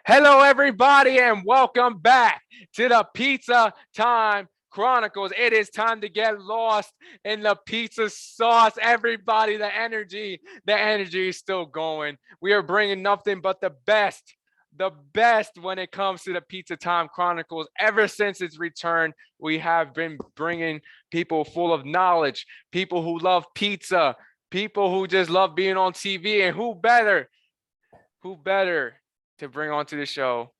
Hello, everybody, and welcome back to the Pizza Time Chronicles. It is time to get lost in the pizza sauce. Everybody, the energy is still going. We are bringing nothing but the best when it comes to the Pizza Time Chronicles. Ever since its return, we have been bringing people full of knowledge, people who love pizza, people who just love being on TV, and who better to bring onto the show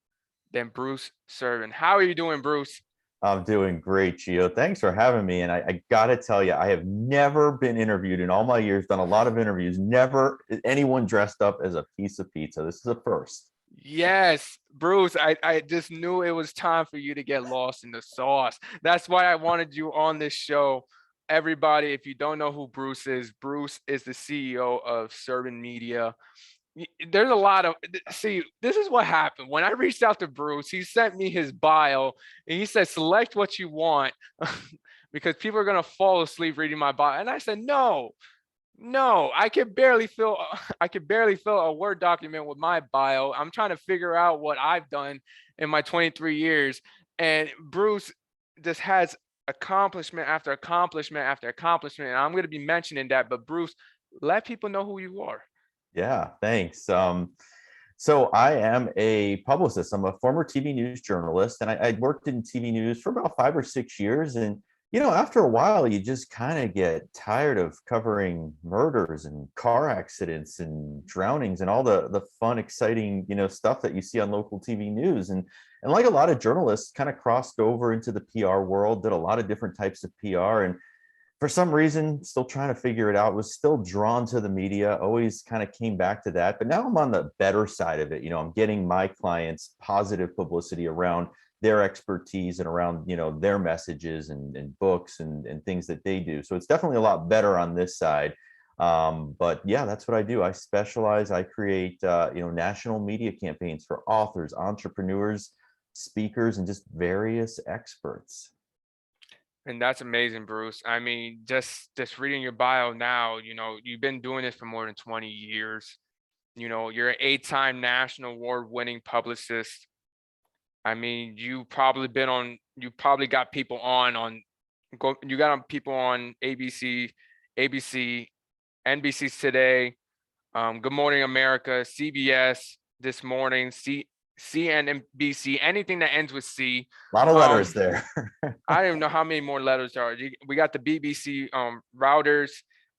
than Bruce Serbin. How are you doing, Bruce? I'm doing great, Gio. Thanks for having me. And I got to tell you, I have never been interviewed in all my years, done a lot of interviews, never anyone dressed up as a piece of pizza. This is a first. Yes, Bruce, I just knew it was time for you to get lost in the sauce. That's why I wanted you on this show. Everybody, if you don't know who Bruce is the CEO of Serbin Media. There's a lot of see, this is what happened when I reached out to Bruce. He sent me his bio and he said select what you want because people are going to fall asleep reading my bio, and I said no, I could barely fill a Word document with my bio. I'm trying to figure out what I've done in my 23 years, and Bruce just has accomplishment after accomplishment after accomplishment, and I'm going to be mentioning that. But Bruce, let people know who you are. Yeah, thanks. So I am a publicist. I'm a former TV news journalist, and I worked in TV news for about 5 or 6 years. And after a while, you just kind of get tired of covering murders and car accidents and drownings and all the fun, exciting stuff that you see on local TV news. And like a lot of journalists, kind of crossed over into the PR world, did a lot of different types of PR, and for some reason, still trying to figure it out, was still drawn to the media, always kind of came back to that. But now I'm on the better side of it. I'm getting my clients positive publicity around their expertise and around, their messages and books and things that they do. So it's definitely a lot better on this side. But yeah, that's what I do. I specialize, I create, national media campaigns for authors, entrepreneurs, speakers, and just various experts. And that's amazing, Bruce. I mean, just reading your bio now, you've been doing this for more than 20 years. You're an 8-time national award-winning publicist. I mean, you probably got people you got people on ABC, NBC Today, Good Morning America, CBS This Morning, CNBC, anything that ends with C. A lot of Um, letters there. I don't even know how many more letters there are. We got the BBC, Reuters,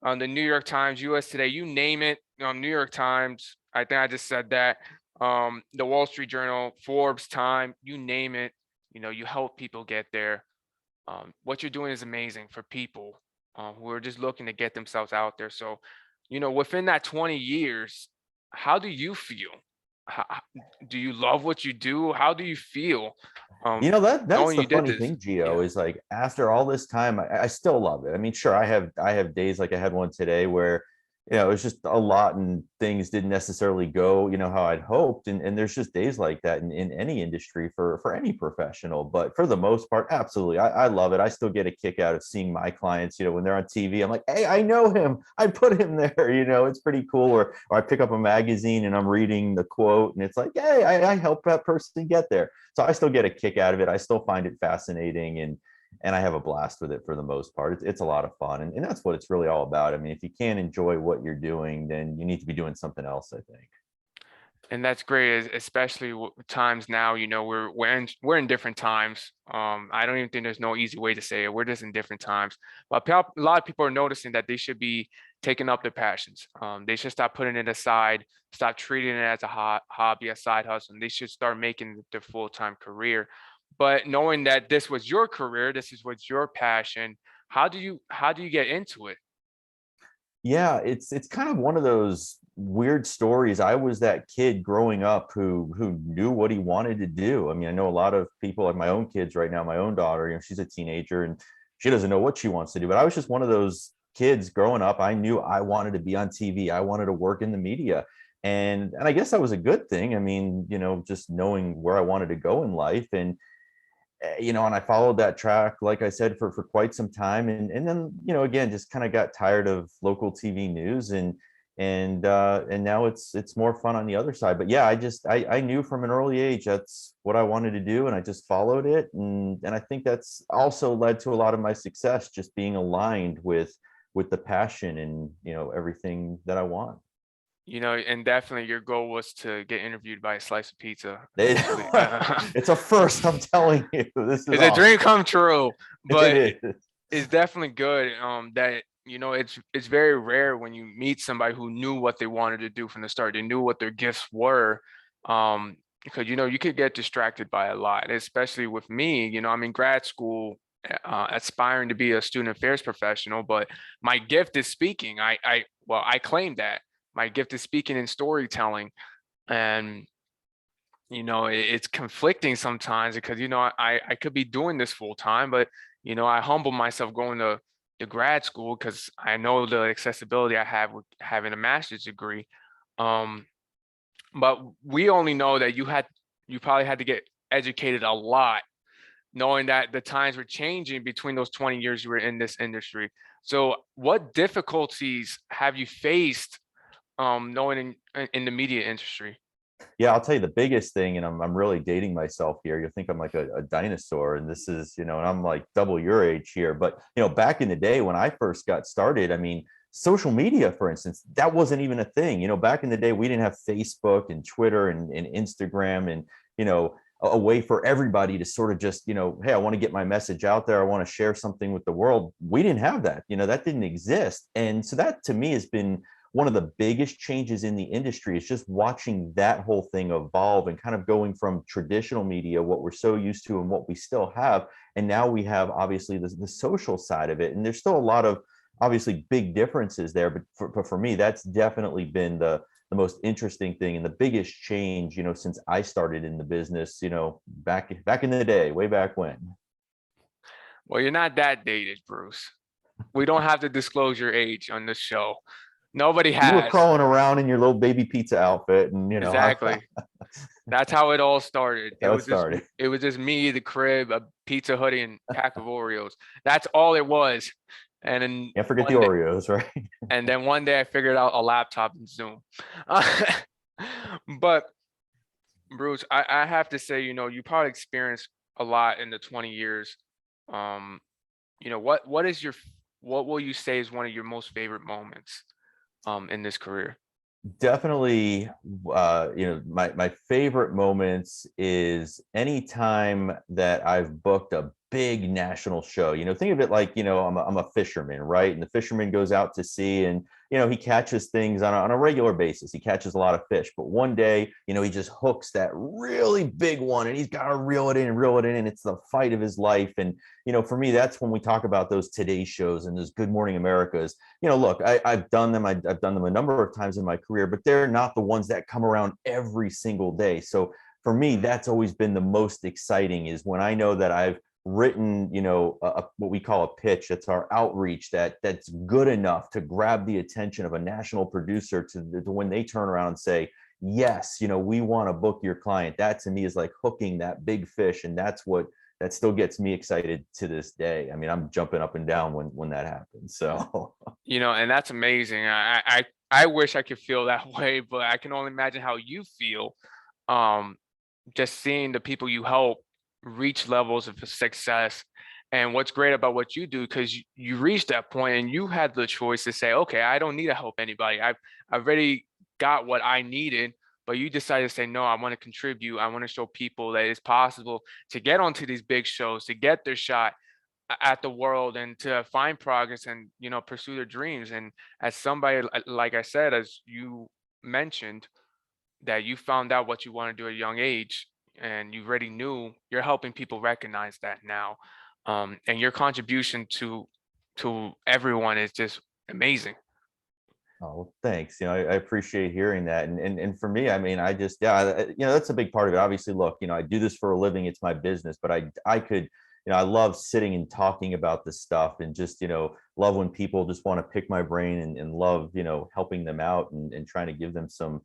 the New York Times, US Today, you name it. New York Times, I think I just said that. The Wall Street Journal, Forbes, Time, you name it. You help people get there. What you're doing is amazing for people who are just looking to get themselves out there. So, within that 20 years, how do you feel? How, do you love what you do? How do you feel? That's Knowing the you did funny this. thing, Gio, Yeah. is like after all this time, I still love it. I mean, sure, I have days like I had one today where it was just a lot and things didn't necessarily go how I'd hoped, and there's just days like that in any industry for any professional. But for the most part, absolutely, I love it. I still get a kick out of seeing my clients when they're on TV. I'm like, hey, I know him, I put him there. It's pretty cool. Or I pick up a magazine and I'm reading the quote and it's like, hey, I helped that person get there. So I still get a kick out of it. I still find it fascinating, and I have a blast with it for the most part. It's a lot of fun, and that's what it's really all about. I mean, if you can't enjoy what you're doing, then you need to be doing something else, I think. And that's great, especially times now. We're in different times. I don't even think there's no easy way to say it. We're just in different times. But a lot of people are noticing that they should be taking up their passions. They should stop putting it aside, stop treating it as a hobby, a side hustle. And they should start making it their full-time career. But knowing that this was your career, this is what's your passion. How do you get into it? Yeah, it's kind of one of those weird stories. I was that kid growing up who knew what he wanted to do. I mean, I know a lot of people, like my own kids right now, my own daughter, she's a teenager and she doesn't know what she wants to do. But I was just one of those kids growing up. I knew I wanted to be on TV. I wanted to work in the media. And I guess that was a good thing. I mean, just knowing where I wanted to go in life. And I followed that track, like I said, for quite some time. And then, again, just kind of got tired of local TV news. And, and now it's more fun on the other side. But yeah, I knew from an early age that's what I wanted to do, and I just followed it, and I think that's also led to a lot of my success, just being aligned with the passion and everything that I want. And definitely your goal was to get interviewed by a slice of pizza. It's a first, I'm telling you. This is It's awesome. a dream come true, but It is. it's definitely good that it's very rare when you meet somebody who knew what they wanted to do from the start. They knew what their gifts were, because you could get distracted by a lot, especially with me. I'm in grad school, aspiring to be a student affairs professional, but my gift is speaking. I claim that my gift is speaking and storytelling, and it's conflicting sometimes because I could be doing this full time, but I humble myself going to grad school because I know the accessibility I have with having a master's degree. But we only know that you probably had to get educated a lot, knowing that the times were changing between those 20 years you were in this industry. So what difficulties have you faced knowing in the media industry? Yeah, I'll tell you the biggest thing, and I'm really dating myself here. You'll think I'm like a dinosaur, and this is, and I'm like double your age here. But back in the day when I first got started, I mean, social media, for instance, that wasn't even a thing. Back in the day, we didn't have Facebook and Twitter and Instagram and a way for everybody to sort of just, hey, I want to get my message out there. I want to share something with the world. We didn't have that. That didn't exist. And so that to me has been one of the biggest changes in the industry, is just watching that whole thing evolve and kind of going from traditional media, what we're so used to and what we still have. And now we have obviously the social side of it. And there's still a lot of obviously big differences there. But for me, that's definitely been the most interesting thing and the biggest change, since I started in the business, back in the day, way back when. Well, you're not that dated, Bruce. We don't have to disclose your age on this show. Nobody has. You were crawling around in your little baby pizza outfit, and exactly. That's how it all started. It was just me, the crib, a pizza hoodie, and pack of Oreos. That's all it was. And then can't forget the Oreos, right? And then one day I figured out a laptop and Zoom. But Bruce, I have to say, you probably experienced a lot in the 20 years. What will you say is one of your most favorite moments in this career? Definitely, my favorite moments is any time that I've booked a big national show. Think of it like, I'm a fisherman, right? And the fisherman goes out to sea, and he catches things on a regular basis. He catches a lot of fish, but one day, he just hooks that really big one, and he's got to reel it in, and it's the fight of his life. And for me, that's when we talk about those Today shows and those Good Morning Americas. Look, I've done them. I've done them a number of times in my career, but they're not the ones that come around every single day. So for me, that's always been the most exciting, is when I know that I've written, what we call a pitch. That's our outreach that's good enough to grab the attention of a national producer to when they turn around and say, yes, we want to book your client. That to me is like hooking that big fish. And that still gets me excited to this day. I mean, I'm jumping up and down when that happens. So, and that's amazing. I wish I could feel that way, but I can only imagine how you feel. Just seeing the people you help reach levels of success. And what's great about what you do, because you reached that point and you had the choice to say, okay, I don't need to help anybody. I've already got what I needed, but you decided to say, no, I want to contribute. I want to show people that it's possible to get onto these big shows, to get their shot at the world, and to find progress and, pursue their dreams. And as somebody, like I said, as you mentioned, that you found out what you want to do at a young age, and you already knew, you're helping people recognize that now. And your contribution to everyone is just amazing. Oh, thanks. I appreciate hearing that. And for me, I mean, I just, that's a big part of it. Obviously, look, I do this for a living. It's my business, but I could, I love sitting and talking about this stuff, and just, love when people just want to pick my brain, and love, helping them out and trying to give them some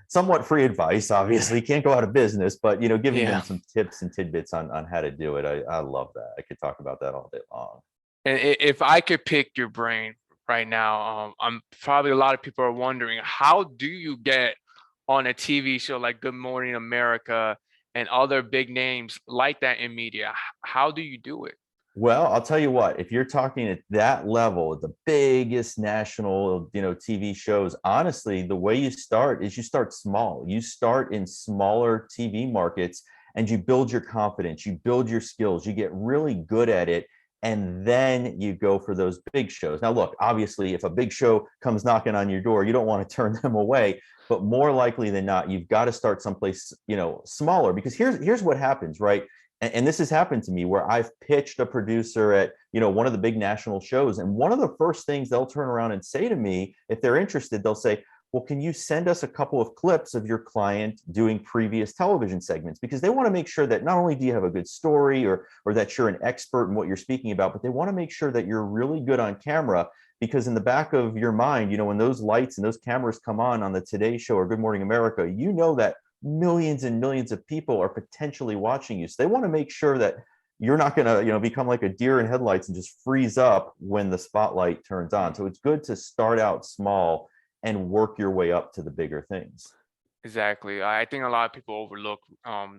somewhat free advice. Obviously can't go out of business, but giving them some tips and tidbits on how to do it. I love that. I could talk about that all day long. And if I could pick your brain, right now. I'm probably a lot of people are wondering, how do you get on a TV show like Good Morning America and other big names like that in media? How do you do it? Well, I'll tell you what, if you're talking at that level, the biggest national, TV shows, honestly, the way you start is you start small. You start in smaller TV markets and you build your confidence, you build your skills, you get really good at it. And then you go for those big shows. Now, look, obviously, if a big show comes knocking on your door, you don't want to turn them away. But more likely than not, you've got to start someplace, smaller, because here's what happens, right? And this has happened to me where I've pitched a producer at one of the big national shows, and one of the first things they'll turn around and say to me, if they're interested, they'll say, well, can you send us a couple of clips of your client doing previous television segments? Because they want to make sure that not only do you have a good story or that you're an expert in what you're speaking about, but they want to make sure that you're really good on camera. Because in the back of your mind, when those lights and those cameras come on the Today Show or Good Morning America, that millions and millions of people are potentially watching you. So they want to make sure that you're not going to, become like a deer in headlights and just freeze up when the spotlight turns on. So it's good to start out small and work your way up to the bigger things. Exactly. I think a lot of people overlook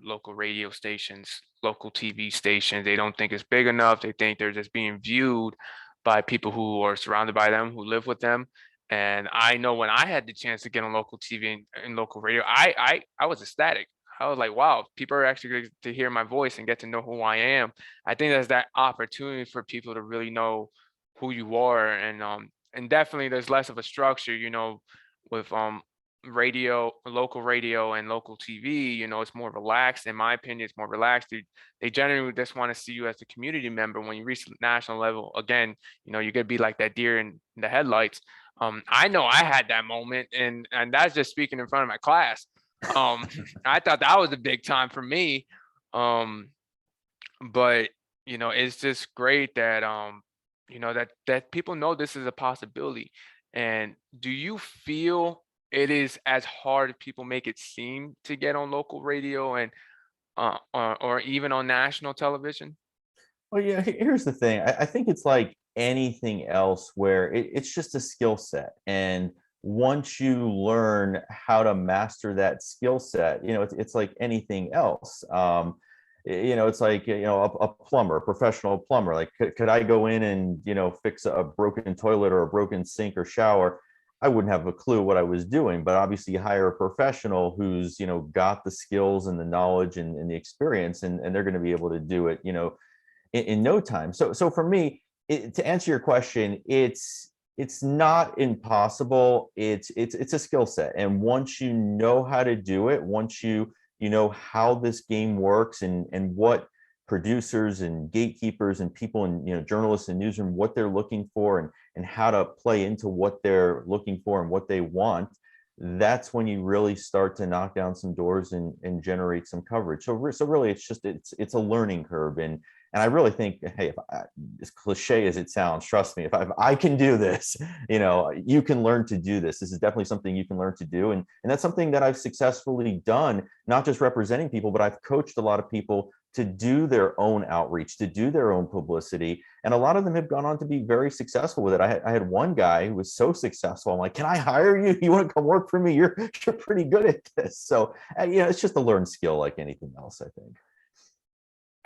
local radio stations, local TV stations. They don't think it's big enough. They think they're just being viewed by people who are surrounded by them, who live with them. And I know when I had the chance to get on local TV and local radio, I was ecstatic. I was like, wow, people are actually going to hear my voice and get to know who I am. I think there's that opportunity for people to really know who you are, and definitely there's less of a structure, with local radio and local TV. It's more relaxed. In my opinion, it's more relaxed. They generally just want to see you as a community member. When you reach the national level, again, you're gonna be like that deer in the headlights. I know I had that moment, and that's just speaking in front of my class. I thought that was a big time for me. But it's just great that that people know this is a possibility. And do you feel it is as hard as people make it seem to get on local radio and or even on national television? Well, yeah, here's the thing. I think it's like anything else where it's just a skill set. And once you learn how to master that skill set, it's like anything else. It's like, a plumber, a professional plumber. Like, could I go in and, fix a broken toilet or a broken sink or shower? I wouldn't have a clue what I was doing, but obviously you hire a professional who's, got the skills and the knowledge and the experience, and they're going to be able to do it, in no time. So for me, to answer your question, it's not impossible. It's a skill set. And once you know how to do it, once you know how this game works and what producers and gatekeepers and people and journalists and newsroom, what they're looking for and how to play into what they're looking for and what they want, that's when you really start to knock down some doors and generate some coverage. So really it's a learning curve. And I really think, hey, as cliche as it sounds, trust me, if I can do this, you can learn to do this. This is definitely something you can learn to do. And that's something that I've successfully done, not just representing people, but I've coached a lot of people to do their own outreach, to do their own publicity. And a lot of them have gone on to be very successful with it. I had one guy who was so successful. I'm like, can I hire you? You want to come work for me? You're pretty good at this. So, it's just a learned skill like anything else, I think.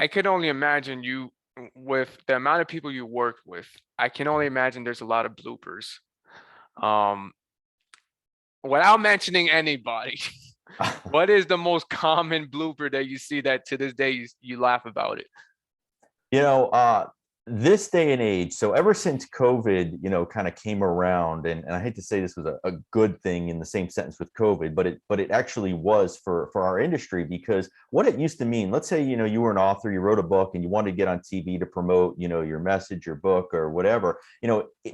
I could only imagine with the amount of people you work with. I can only imagine there's a lot of bloopers. Um, Without mentioning anybody, what is the most common blooper that you see that to this day you laugh about it? This day and age, so ever since COVID, kind of came around, and I hate to say this was a good thing in the same sentence with COVID, but it actually was for our industry, because what it used to mean, let's say, you were an author, you wrote a book and you wanted to get on TV to promote, your message, your book or whatever,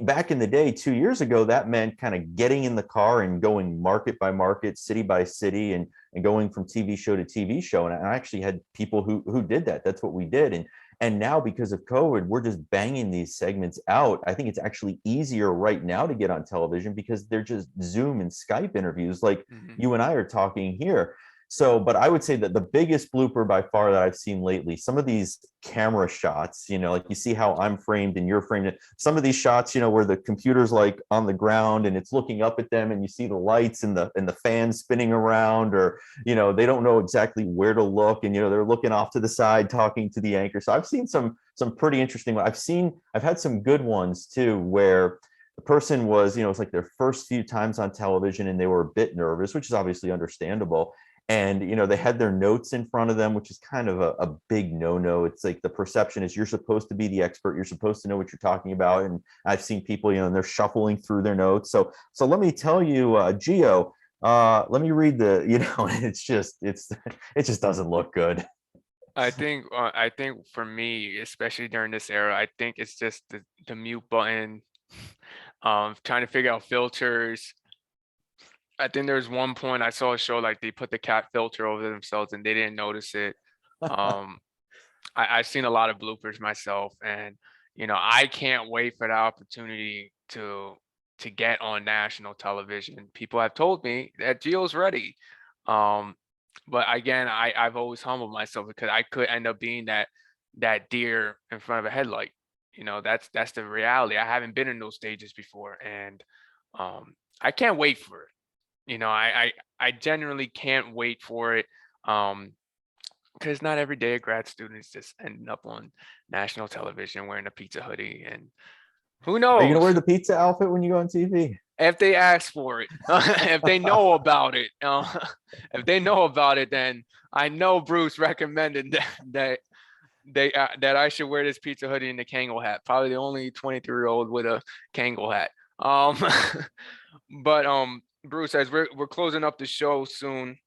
back in the day, 2 years ago, that meant kind of getting in the car and going market by market, city by city, and going from TV show to TV show. And I actually had people who did that. That's what we did. And now, because of COVID, we're just banging these segments out. I think it's actually easier right now to get on television because they're just Zoom and Skype interviews like you and I are talking here. So, but I would say that the biggest blooper by far that I've seen lately, some of these camera shots, like you see how I'm framed and you're framed. Some of these shots, where the computer's like on the ground and it's looking up at them and you see the lights and the fan spinning around, or, they don't know exactly where to look and, they're looking off to the side talking to the anchor. So I've seen some pretty interesting ones. I've had some good ones too, where the person was, it's like their first few times on television and they were a bit nervous, which is obviously understandable. And, they had their notes in front of them, which is kind of a big no-no. It's like the perception is you're supposed to be the expert. You're supposed to know what you're talking about. And I've seen people, and they're shuffling through their notes. So let me tell you, Gio, let me read it just doesn't look good. I think for me, especially during this era, I think it's just the mute button, trying to figure out filters. I think there's one point I saw a show like they put the cat filter over themselves and they didn't notice it. I've seen a lot of bloopers myself, and I can't wait for the opportunity to get on national television. People have told me that Gio's ready. But again, I've always humbled myself because I could end up being that deer in front of a headlight. That's the reality. I haven't been in those stages before, and I can't wait for it. I genuinely can't wait for it, because not every day a grad student is just ending up on national television wearing a pizza hoodie, and who knows? Are you gonna wear the pizza outfit when you go on TV? If they ask for it, if they know about it, if they know about it, then I know Bruce recommended that I should wear this pizza hoodie and the Kangol hat. Probably the only 23-year-old with a Kangol hat. But Bruce, as we're closing up the show soon,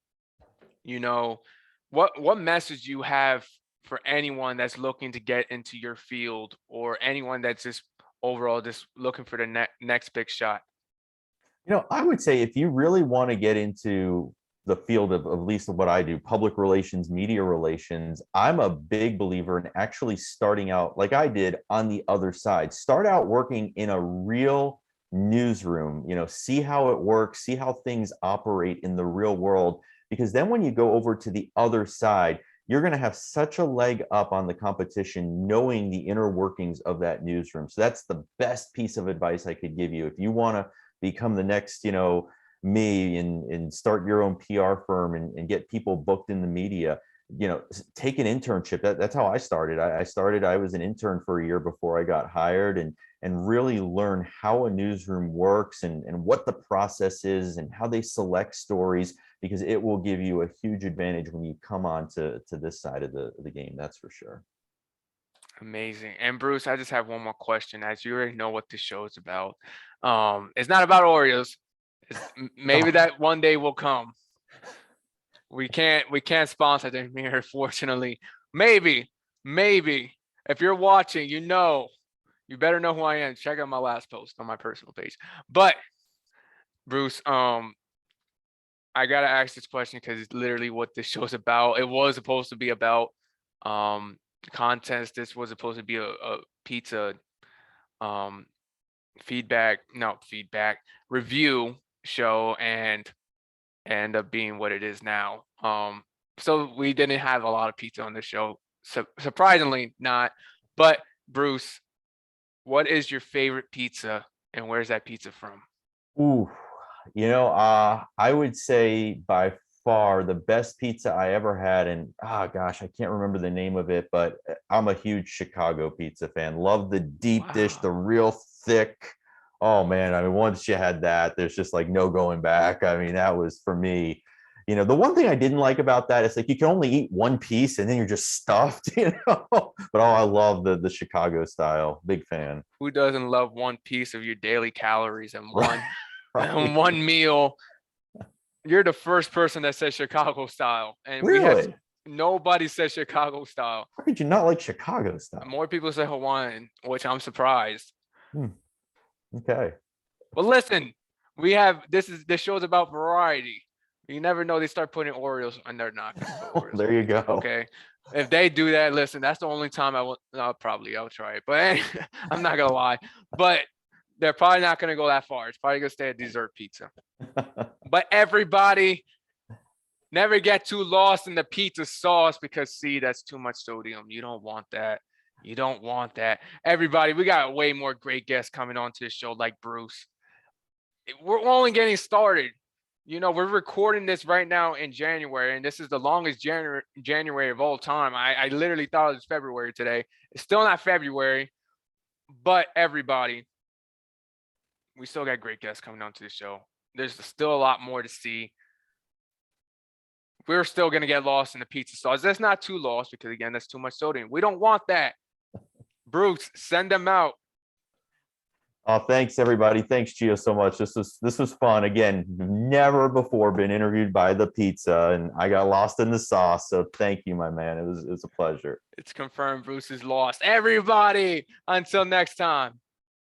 what message you have for anyone that's looking to get into your field, or anyone that's just overall just looking for the next big shot? I would say if you really want to get into the field of at least what I do, public relations, media relations, I'm a big believer in actually starting out like I did on the other side. Start out working in a real newsroom, see how it works, see how things operate in the real world, because then when you go over to the other side, you're going to have such a leg up on the competition knowing the inner workings of that newsroom. So that's the best piece of advice I could give you. If you want to become the next, me and start your own PR firm and get people booked in the media, take an internship. That's how I started. I was an intern for a year before I got hired, and really learn how a newsroom works and what the process is and how they select stories, because it will give you a huge advantage when you come on to this side of the game. That's for sure. Amazing. And Bruce, I just have one more question. As you already know what this show is about, it's not about Oreos. Maybe that one day will come. We can't sponsor them here, fortunately. Maybe if you're watching, you better know who I am. Check out my last post on my personal page. But Bruce, I gotta ask this question because it's literally what this show's about. It was supposed to be about contest. This was supposed to be a pizza review show, and end up being what it is now. So we didn't have a lot of pizza on the show, surprisingly not. But Bruce, what is your favorite pizza, and where's that pizza from? Ooh, I would say by far the best pizza I ever had, and gosh, I can't remember the name of it, but I'm a huge Chicago pizza fan. Love the deep dish, the real thick. Oh man, I mean, once you had that, there's just like no going back. I mean, that was for me. The one thing I didn't like about that is like you can only eat one piece and then you're just stuffed, But I love the Chicago style. Big fan. Who doesn't love one piece of your daily calories and Right. one meal? You're the first person that says Chicago style, and Really? Nobody says Chicago style. How could you not like Chicago style? More people say Hawaiian, which I'm surprised. Okay. But listen, this show's about variety. You never know, they start putting Oreos, and they're not gonna put Oreos. There you go. Okay. If they do that, listen, that's the only time I'll try it. But I'm not gonna lie. But they're probably not gonna go that far. It's probably gonna stay at dessert pizza. But everybody, Never get too lost in the pizza sauce because, see, that's too much sodium. You don't want that. You don't want that. Everybody, we got way more great guests coming onto the show like Bruce. We're only getting started. We're recording this right now in January, and this is the longest January of all time. I literally thought it was February today. It's still not February, but everybody, we still got great guests coming onto the show. There's still a lot more to see. We're still going to get lost in the pizza sauce. That's not too lost because, again, that's too much sodium. We don't want that. Bruce, send them out. Oh, thanks everybody. Thanks, Gio, so much. This was fun. Again, never before been interviewed by the pizza, and I got lost in the sauce. So thank you, my man. It was a pleasure. It's confirmed Bruce is lost. Everybody, until next time.